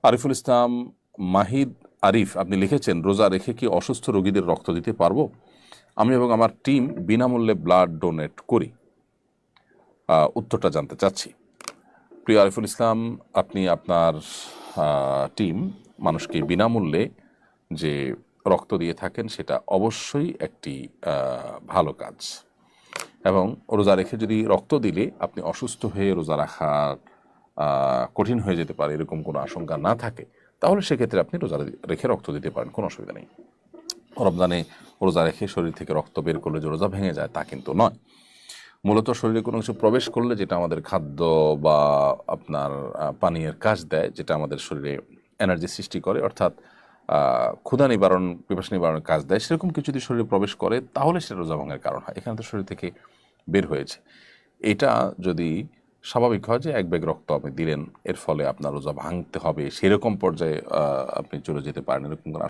আরিফুল ইসলাম মাহিদ আরিফ আপনি লিখেছেন, রোজা রেখে কি অসুস্থ রোগীদের রক্ত দিতে পারবো? আমি এবং আমার টিম বিনামূল্যে ব্লাড ডোনেট করি। উত্তরটা জানতে চাচ্ছি। প্রিয় আরিফুল ইসলাম, আপনি আপনার টিম মানুষকে বিনামূল্যে যে রক্ত দিয়ে থাকেন সেটা অবশ্যই একটি ভালো কাজ। এবং রোজা রেখে যদি রক্ত দিলে আপনি অসুস্থ হয়ে রোজা রাখা কঠিন হয়ে যেতে পারে এরকম কোনো আশঙ্কা না থাকে, তাহলে সেক্ষেত্রে আপনি রোজা রেখে রক্ত দিতে পারেন, কোনো অসুবিধা নেই। রমজানে রোজা রেখে শরীর থেকে রক্ত বের করলে যে রোজা ভেঙে যায় তা কিন্তু নয়। মূলত শরীরে কোনো কিছু প্রবেশ করলে যেটা আমাদের খাদ্য বা আপনার পানীয়ের কাজ দেয়, যেটা আমাদের শরীরে এনার্জি সৃষ্টি করে, অর্থাৎ ক্ষুধা নিবারণ, পিপাসা নিবারণের কাজ দেয়, সেরকম কিছু যদি শরীরে প্রবেশ করে তাহলে সেটা রোজা ভাঙার কারণ হয়। এখানে তো শরীর থেকে বের হয়েছে। এটা যদি স্বাভাবিক হয় যে এক ব্যাগ রক্ত আপনি দিলেন, এর ফলে আপনার রোজা ভাঙতে হবে সেরকম পর্যায়ে আপনি চলে যেতে পারেন, এরকম